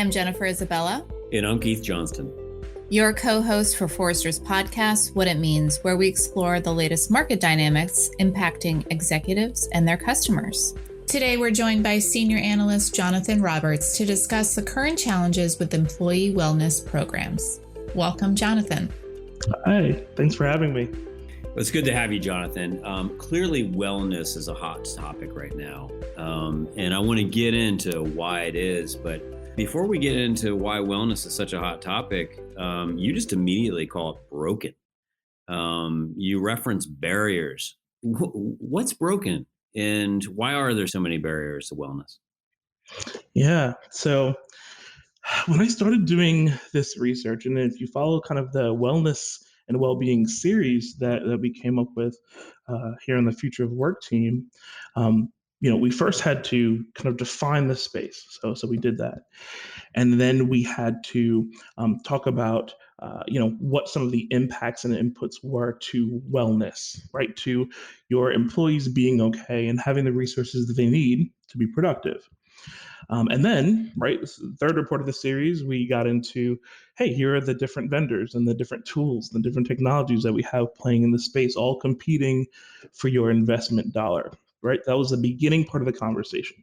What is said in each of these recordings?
I'm Jennifer Isabella. And I'm Keith Johnston. Your co-host for Forrester's podcast, What It Means, where we explore the latest market dynamics impacting executives and their customers. Today, we're joined by Senior Analyst Jonathan Roberts to discuss the current challenges with employee wellness programs. Welcome, Jonathan. Hi, thanks for having me. It's good to have you, Jonathan. Clearly, wellness is a hot topic right now, and I want to get into why it is. But before we get into why wellness is such a hot topic, you just immediately call it broken. You reference barriers. What's broken, and why are there so many barriers to wellness? Yeah, so when I started doing this research, and if you follow kind of the wellness and well-being series that we came up with here in the Future of Work team, we first had to kind of define the space. So we did that, and then we had to talk about what some of the impacts and inputs were to wellness, right? To your employees being okay and having the resources that they need to be productive. And then, right, this is the third report of the series, we got into, hey, here are the different vendors and the different tools, the different technologies that we have playing in the space, all competing for your investment dollar, right? That was the beginning part of the conversation.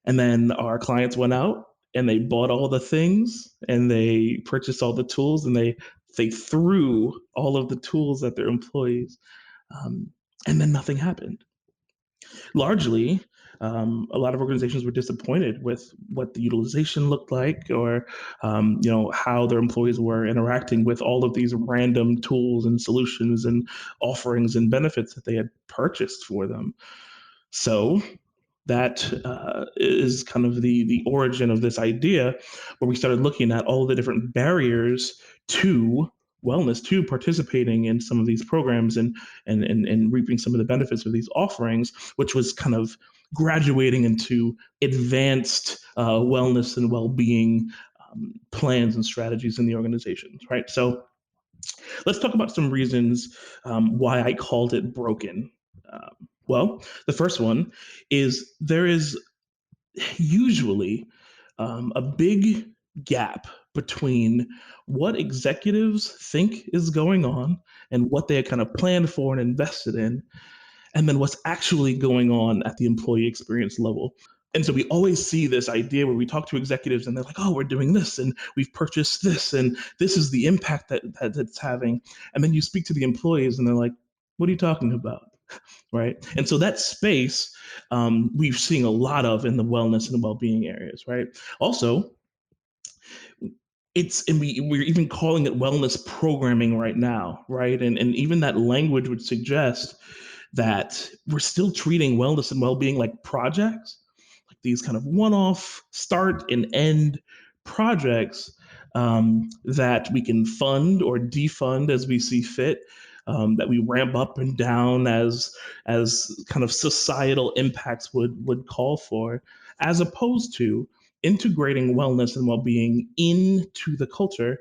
And then our clients went out and they bought all the things and they purchased all the tools and they threw all of the tools at their employees. And then nothing happened. Largely, a lot of organizations were disappointed with what the utilization looked like, or how their employees were interacting with all of these random tools and solutions and offerings and benefits that they had purchased for them. So that is kind of the origin of this idea, where we started looking at all the different barriers to wellness, to participating in some of these programs and reaping some of the benefits of these offerings, which was kind of graduating into advanced wellness and well-being plans and strategies in the organizations, right? So let's talk about some reasons why I called it broken. Well, the first one is there is usually a big gap between what executives think is going on and what they had kind of planned for and invested in, and then what's actually going on at the employee experience level. And so we always see this idea where we talk to executives and they're like, oh, we're doing this and we've purchased this and this is the impact that it's having. And then you speak to the employees and they're like, what are you talking about? Right. And so that space we've seen a lot of in the wellness and well-being areas. Right. Also, we're even calling it wellness programming right now. Right. And even that language would suggest that we're still treating wellness and well-being like projects, like these kind of one-off start and end projects that we can fund or defund as we see fit, that we ramp up and down as kind of societal impacts would call for, as opposed to integrating wellness and well-being into the culture,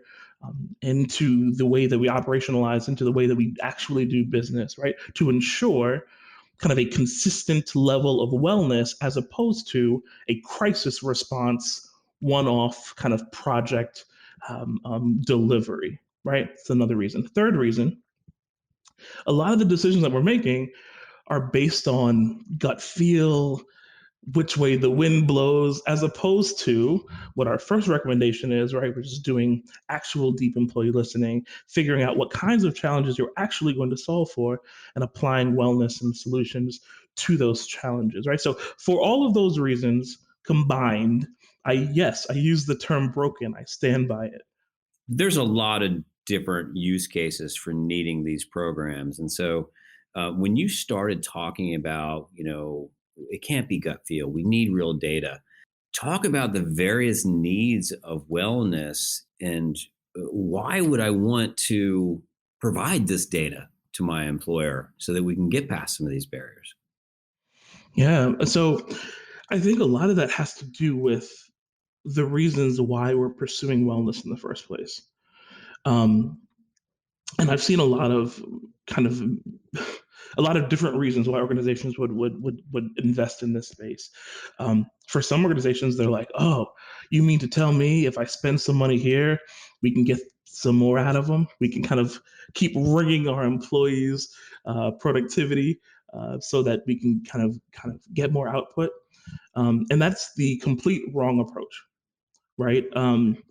into the way that we operationalize, into the way that we actually do business, right? To ensure kind of a consistent level of wellness as opposed to a crisis response, one-off kind of project delivery, right? It's another reason. Third reason, a lot of the decisions that we're making are based on gut feel, which way the wind blows, as opposed to what our first recommendation is, right? Which is doing actual deep employee listening, figuring out what kinds of challenges you're actually going to solve for, and applying wellness and solutions to those challenges, right? So for all of those reasons combined, I use the term broken. I stand by it. There's a lot of different use cases for needing these programs. And so when you started talking about, it can't be gut feel, we need real data. Talk about the various needs of wellness and why would I want to provide this data to my employer so that we can get past some of these barriers? Yeah. So I think a lot of that has to do with the reasons why we're pursuing wellness in the first place. And I've seen a lot of kind of a lot of different reasons why organizations would invest in this space. For some organizations, they're like, "Oh, you mean to tell me if I spend some money here, we can get some more out of them? We can kind of keep ringing our employees' productivity so that we can kind of get more output." And that's the complete wrong approach, right?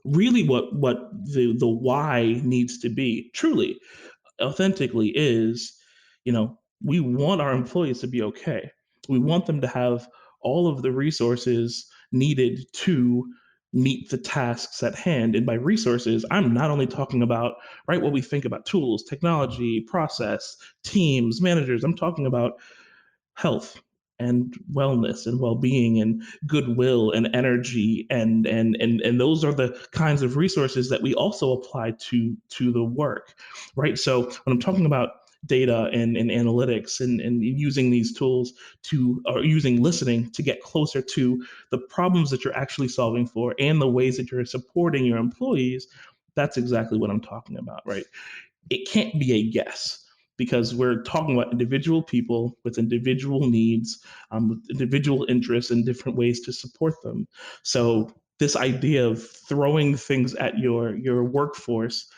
Really, what the why needs to be truly, authentically, is, we want our employees to be okay. We want them to have all of the resources needed to meet the tasks at hand. And by resources, I'm not only talking about, right, what we think about: tools, technology, process, teams, managers. I'm talking about health and wellness and well-being and goodwill and energy, and those are the kinds of resources that we also apply to the work, right? So when I'm talking about data and analytics and using these tools to, or using listening to get closer to the problems that you're actually solving for and the ways that you're supporting your employees, that's exactly what I'm talking about, right? It can't be a guess, because we're talking about individual people with individual needs, with individual interests and different ways to support them. So this idea of throwing things at your workforce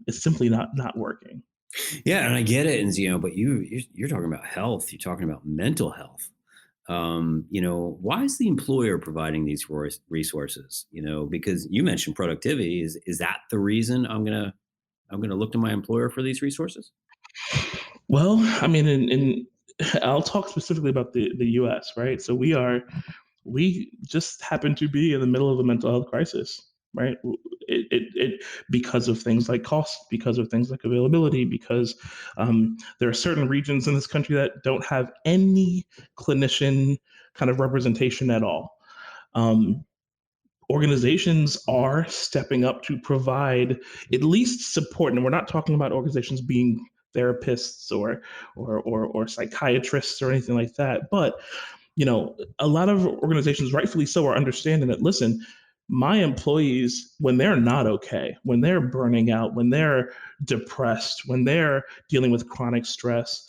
is simply not working. Yeah, and I get it, and but you're talking about health. You're talking about mental health. Why is the employer providing these resources? Because you mentioned productivity. Is that the reason I'm gonna look to my employer for these resources? Well, I mean, I'll talk specifically about the U.S., right? So we just happen to be in the middle of a mental health crisis, right? Because of things like cost, because of things like availability, because there are certain regions in this country that don't have any clinician kind of representation at all. Um, Organizations are stepping up to provide at least support, and we're not talking about organizations being therapists or psychiatrists or anything like that, but a lot of organizations, rightfully so, are understanding that, listen, my employees, when they're not okay, when they're burning out, when they're depressed, when they're dealing with chronic stress,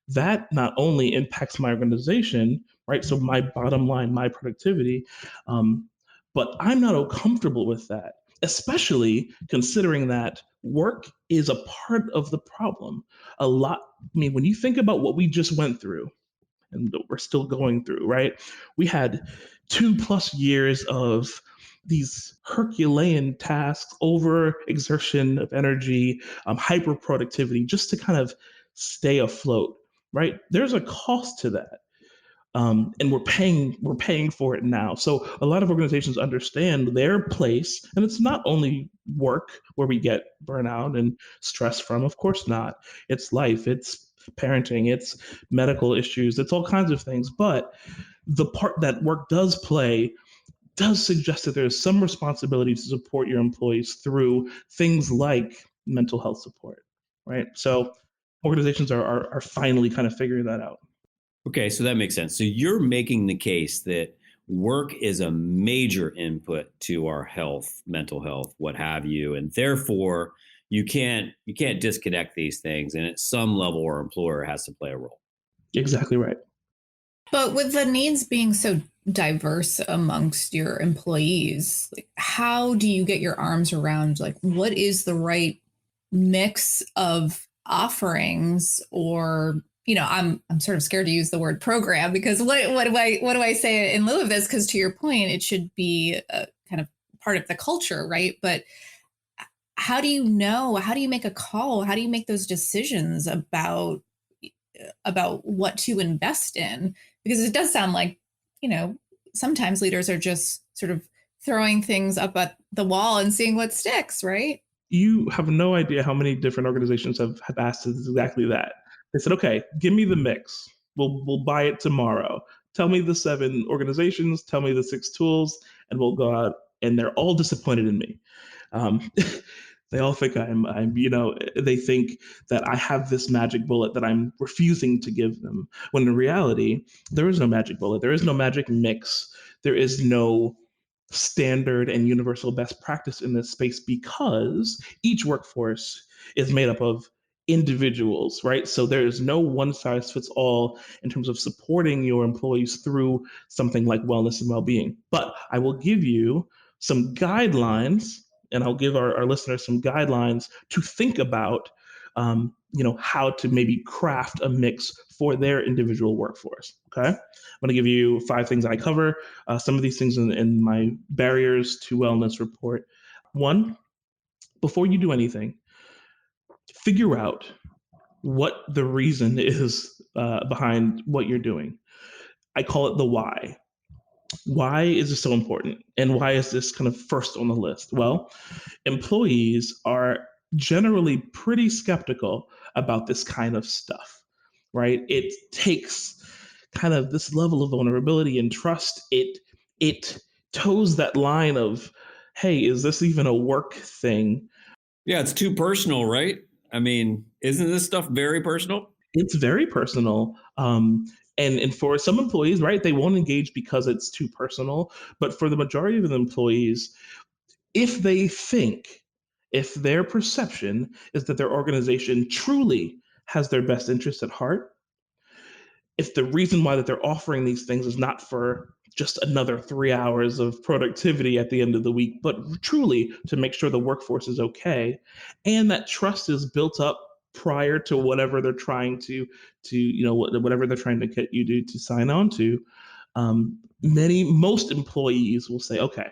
that not only impacts my organization, right? So my bottom line, my productivity, um, but I'm not comfortable with that, especially considering that work is a part of the problem. A lot, I mean, when you think about what we just went through, and that we're still going through, right? We had 2+ years of these Herculean tasks, over exertion of energy, hyper productivity, just to kind of stay afloat, right? There's a cost to that. And we're paying for it now. So a lot of organizations understand their place, and it's not only work where we get burnout and stress from. Of course not. It's life. It's parenting. It's medical issues. It's all kinds of things. But the part that work does play does suggest that there's some responsibility to support your employees through things like mental health support, right? So organizations are finally kind of figuring that out. Okay, so that makes sense. So you're making the case that work is a major input to our health, mental health, what have you, and therefore you can't disconnect these things, and at some level our employer has to play a role. Exactly right. But with the needs being so diverse amongst your employees, like how do you get your arms around like what is the right mix of offerings? Or I'm sort of scared to use the word program, because what do I say in lieu of this? Because to your point, it should be a kind of part of the culture, right? But how do you know? How do you make a call? How do you make those decisions about what to invest in? Because it does sound like, you know, sometimes leaders are just sort of throwing things up at the wall and seeing what sticks, right? You have no idea how many different organizations have asked us exactly that. They said, okay, give me the mix. We'll buy it tomorrow. Tell me the 7 organizations, tell me the 6 tools, and we'll go out. And they're all disappointed in me. Um, they all think they think that I have this magic bullet that I'm refusing to give them. When in reality, there is no magic bullet. There is no magic mix. There is no standard and universal best practice in this space, because each workforce is made up of individuals, right? So there's no one size fits all in terms of supporting your employees through something like wellness and well-being. But I will give you some guidelines, and I'll give our listeners some guidelines to think about, how to maybe craft a mix for their individual workforce. Okay, I'm going to give you 5 things I cover. Some of these things in my barriers to wellness report. One, before you do anything, figure out what the reason is behind what you're doing. I call it the why. Why is this so important? And why is this kind of first on the list? Well, employees are generally pretty skeptical about this kind of stuff, right? It takes kind of this level of vulnerability and trust. It toes that line of, hey, is this even a work thing? Yeah, it's too personal, right? I mean, isn't this stuff very personal? It's very personal. And for some employees, right, they won't engage because it's too personal. But for the majority of the employees, if they think, if their perception is that their organization truly has their best interests at heart, if the reason why that they're offering these things is not for just another 3 hours of productivity at the end of the week, but truly to make sure the workforce is okay, and that trust is built up prior to whatever they're trying to whatever they're trying to get you to sign on to, most employees will say, okay,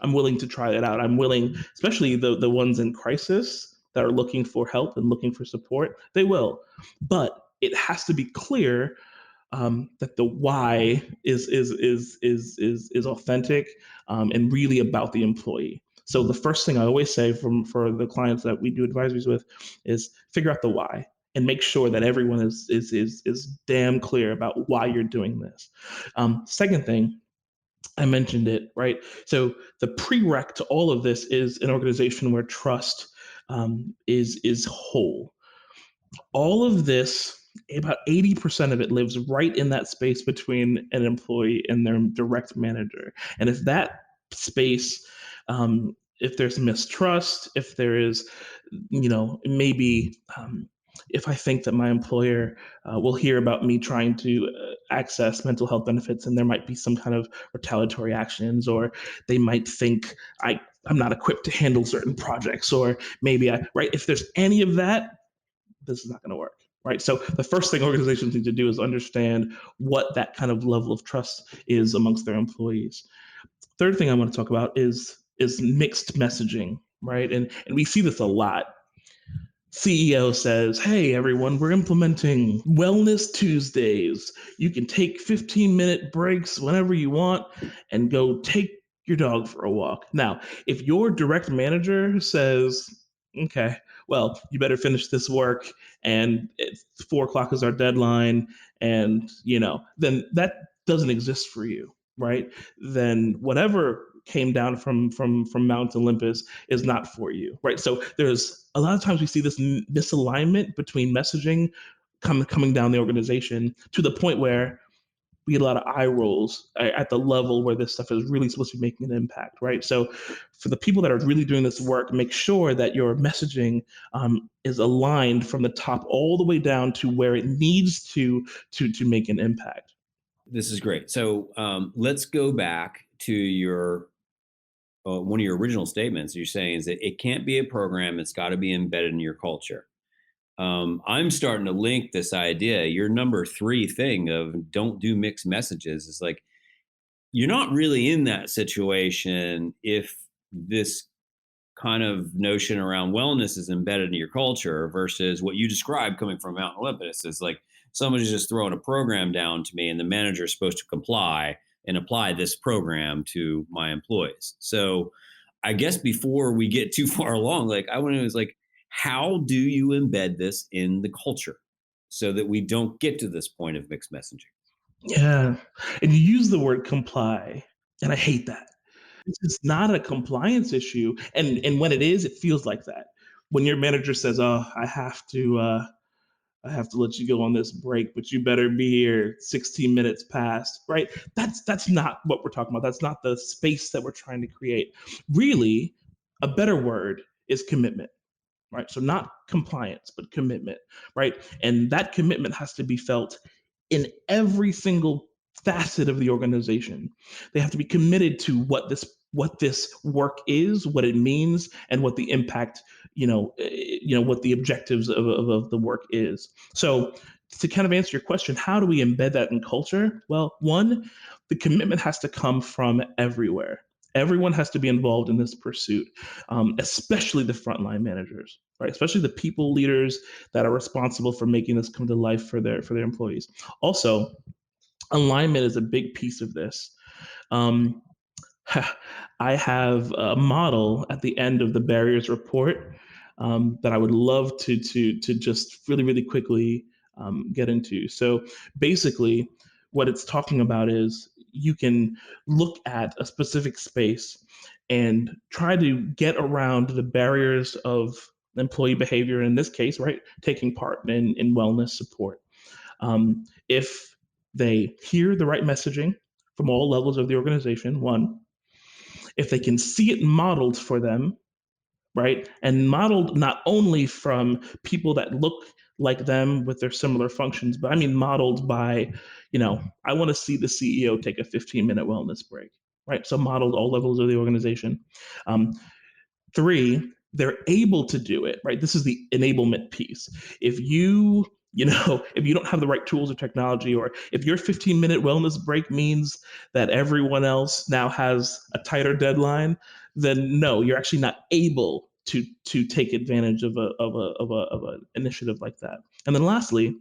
I'm willing to try it out. I'm willing, especially the ones in crisis that are looking for help and looking for support, they will. But it has to be clear that the why is authentic, and really about the employee. So the first thing I always say for the clients that we do advisories with is figure out the why and make sure that everyone is damn clear about why you're doing this. Second thing, I mentioned it, right? So the prereq to all of this is an organization where trust is whole. All of this, about 80% of it lives right in that space between an employee and their direct manager. And if that space, if there's mistrust, if there is, maybe if I think that my employer will hear about me trying to access mental health benefits, and there might be some kind of retaliatory actions, or they might think I'm not equipped to handle certain projects, or maybe right, if there's any of that, this is not going to work. Right. So the first thing organizations need to do is understand what that kind of level of trust is amongst their employees. Third thing I want to talk about is mixed messaging. Right. And we see this a lot. CEO says, hey, everyone, we're implementing Wellness Tuesdays. You can take 15-minute breaks whenever you want and go take your dog for a walk. Now, if your direct manager says, okay, well, you better finish this work, and it's 4 o'clock is our deadline, and, then that doesn't exist for you, right? Then whatever came down from Mount Olympus is not for you, right? So there's a lot of times we see this misalignment between messaging coming down the organization, to the point where we get a lot of eye rolls at the level where this stuff is really supposed to be making an impact, right? So for the people that are really doing this work, make sure that your messaging is aligned from the top all the way down to where it needs to make an impact. This is great. So let's go back to your one of your original statements. You're saying is that it can't be a program; it's got to be embedded in your culture. I'm starting to link this idea. Your number 3 thing of don't do mixed messages is like, you're not really in that situation if this kind of notion around wellness is embedded in your culture versus what you described coming from Mount Olympus. Is like somebody's just throwing a program down to me and the manager is supposed to comply and apply this program to my employees. So I guess before we get too far along, like I want to know is like, how do you embed this in the culture so that we don't get to this point of mixed messaging? Yeah. And you use the word comply, and I hate that. It's not a compliance issue. And when it is, it feels like that. When your manager says, "Oh, I have to let you go on this break, but you better be here 16 minutes past," right? That's not what we're talking about. That's not the space that we're trying to create. Really, a better word is commitment. right? So not compliance, but commitment, right? And that commitment has to be felt in every single facet of the organization. They have to be committed to what this work is, what it means, and what the impact, what the objectives of the work is. So to kind of answer your question, how do we embed that in culture? Well, one, the commitment has to come from everywhere. Everyone has to be involved in this pursuit, especially the frontline managers, right? Especially the people leaders that are responsible for making this come to life for their employees. Also, alignment is a big piece of this. Um, I have a model at the end of the barriers report that I would love to just really really quickly get into. So basically, what it's talking about is you can look at a specific space and try to get around the barriers of employee behavior. In this case, right, taking part in wellness support. If they hear the right messaging from all levels of the organization, one, if they can see it modeled for them, right? And modeled not only from people that look like them with their similar functions, but I mean modeled by, I want to see the CEO take a 15-minute wellness break, right? So modeled all levels of the organization. Um, Three, they're able to do it, right? This is the enablement piece. If if you don't have the right tools or technology, or if your 15-minute wellness break means that everyone else now has a tighter deadline, then no, you're actually not able to take advantage of an initiative like that. And then lastly,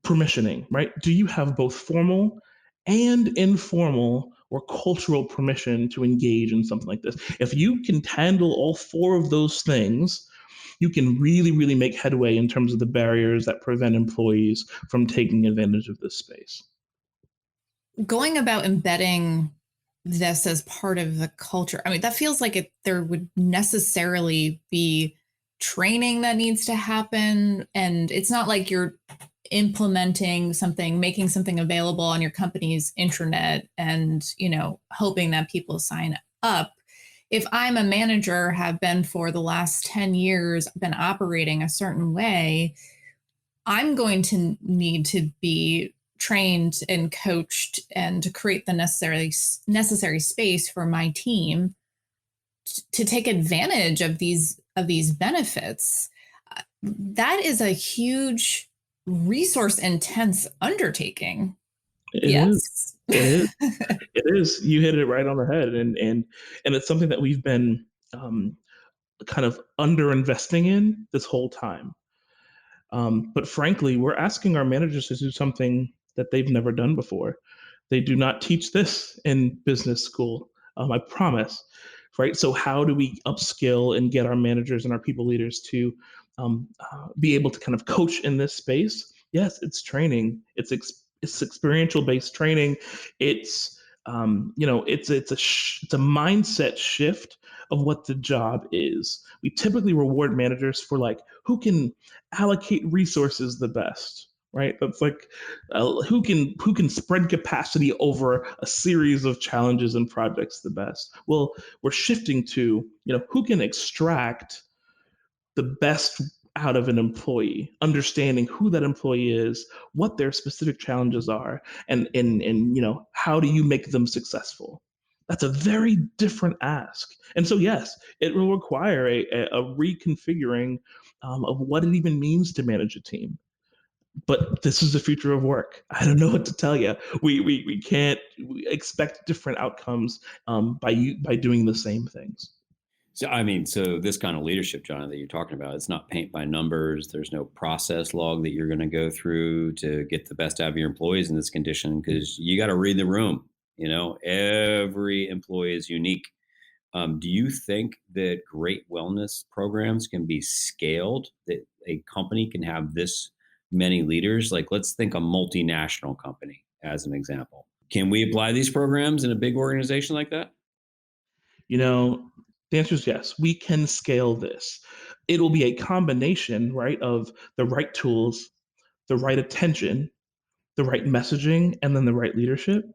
permissioning, right? Do you have both formal and informal or cultural permission to engage in something like this? If you can handle all four of those things, you can really, really make headway in terms of the barriers that prevent employees from taking advantage of this space. Going about embedding this as part of the culture, I mean, that feels like there would necessarily be training that needs to happen. And it's not like you're implementing something, making something available on your company's intranet and, hoping that people sign up. If I'm a manager, have been for the last 10 years, been operating a certain way, I'm going to need to be trained and coached and to create the necessary space for my team to take advantage of these benefits. That is a huge resource intense undertaking. It is. It is. It is. You hit it right on the head, and it's something that we've been kind of under investing in this whole time. But frankly, we're asking our managers to do something that they've never done before. They do not teach this in business school. I promise. Right. So how do we upskill and get our managers and our people leaders to be able to kind of coach in this space? Yes, it's training. It's experiential based training. It's it's a mindset shift of what the job is. We typically reward managers for like who can allocate resources the best, right? That's like who can spread capacity over a series of challenges and projects the best. Well, we're shifting to who can extract the best out of an employee, understanding who that employee is, what their specific challenges are, and how do you make them successful. That's a very different ask. And so yes, it will require a reconfiguring of what it even means to manage a team. But this is the future of work. I don't know what to tell you. We can't expect different outcomes by doing the same things. So this kind of leadership, John, that you're talking about, it's not paint by numbers. There's no process log that you're going to go through to get the best out of your employees in this condition, because you got to read the room. Every employee is unique. Do you think that great wellness programs can be scaled, that a company can have this many leaders? Like, let's think a multinational company as an example. Can we apply these programs in a big organization like that? The answer is yes. We can scale this. It'll be a combination, right, of the right tools, the right attention, the right messaging, and then the right leadership,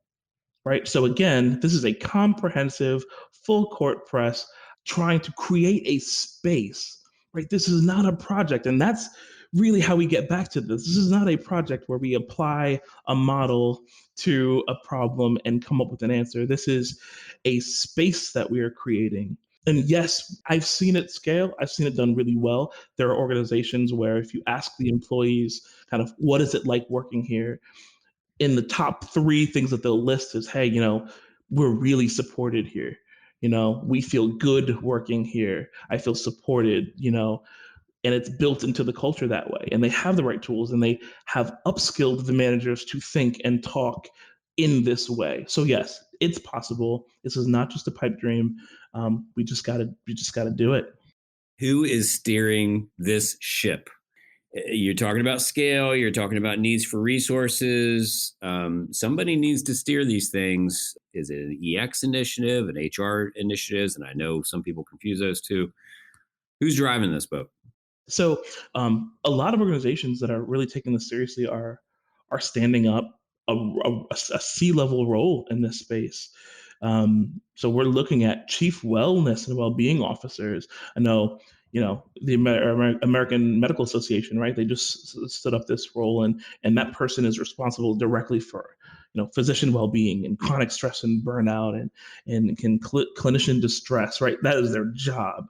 right? So again, this is a comprehensive, full court press trying to create a space right? This is not a project. And that's really how we get back to this. This is not a project where we apply a model to a problem and come up with an answer. This is a space that we are creating. And yes, I've seen it scale. I've seen it done really well. There are organizations where if you ask the employees kind of what is it like working here, in the top 3 things that they'll list is, hey, we're really supported here. We feel good working here. I feel supported, and it's built into the culture that way. And they have the right tools, and they have upskilled the managers to think and talk in this way. So yes, it's possible. This is not just a pipe dream. We just gotta do it. Who is steering this ship? You're talking about scale. You're talking about needs for resources. Somebody needs to steer these things. Is it an EX initiative, an HR initiatives? And I know some people confuse those two. Who's driving this boat? So a lot of organizations that are really taking this seriously are standing up a C-level role in this space. So we're looking at chief wellness and well-being officers. I know, the American Medical Association, right? They just stood up this role, and that person is responsible directly for, physician well-being and chronic stress and burnout and clinician distress, right? That is their job.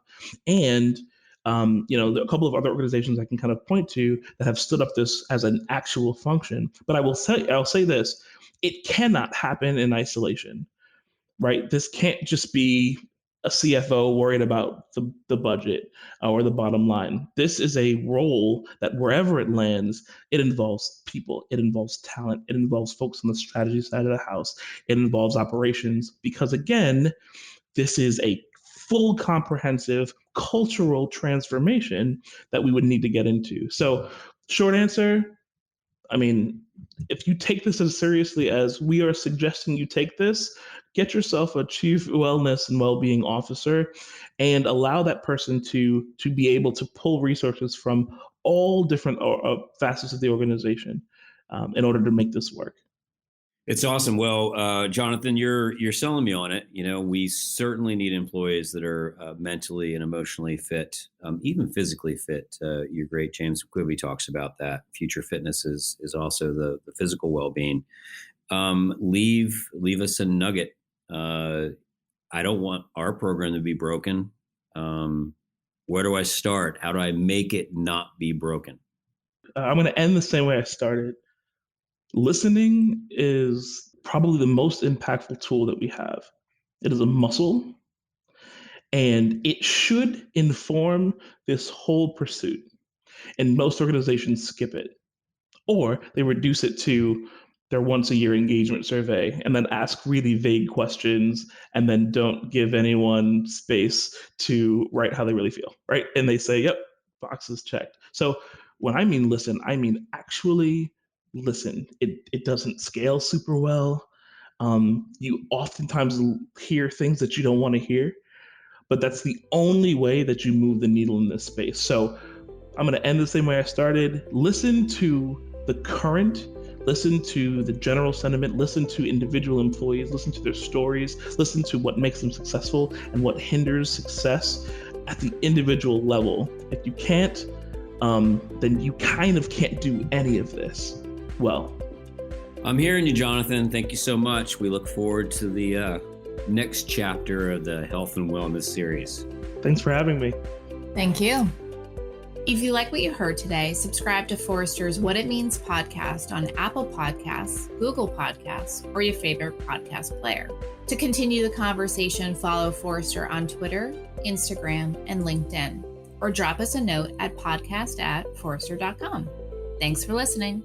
And there are a couple of other organizations I can kind of point to that have stood up this as an actual function. But I'll say this: it cannot happen in isolation, right? This can't just be a CFO worried about the budget or the bottom line. This is a role that wherever it lands, it involves people, it involves talent, it involves folks on the strategy side of the house, it involves operations, because again, this is a full comprehensive cultural transformation that we would need to get into. So short answer, if you take this as seriously as we are suggesting you take this, get yourself a chief wellness and well-being officer and allow that person to be able to pull resources from all different facets of the organization in order to make this work. It's awesome. Well, Jonathan, you're selling me on it. We certainly need employees that are mentally and emotionally fit, even physically fit. You're great. James Quibby talks about that. Future fitness is also the physical well-being. Leave us a nugget. I don't want our program to be broken. Where do I start? How do I make it not be broken? I'm going to end the same way I started. Listening is probably the most impactful tool that we have. It is a muscle, and it should inform this whole pursuit. And most organizations skip it, or they reduce it to their once-a-year engagement survey and then ask really vague questions and then don't give anyone space to write how they really feel, right? And they say, yep, boxes checked. So when I mean listen, I mean actually listen. It doesn't scale super well. You oftentimes hear things that you don't want to hear, but that's the only way that you move the needle in this space. So I'm going to end the same way I started. Listen to the current, listen to the general sentiment, listen to individual employees, listen to their stories, listen to what makes them successful and what hinders success at the individual level. If you can't, then you kind of can't do any of this well. I'm hearing you, Jonathan. Thank you so much. We look forward to the next chapter of the Health and Wellness series. Thanks for having me. Thank you. If you like what you heard today, subscribe to Forrester's What It Means podcast on Apple Podcasts, Google Podcasts, or your favorite podcast player. To continue the conversation, follow Forrester on Twitter, Instagram, and LinkedIn, or drop us a note at podcast@forrester.com. Thanks for listening.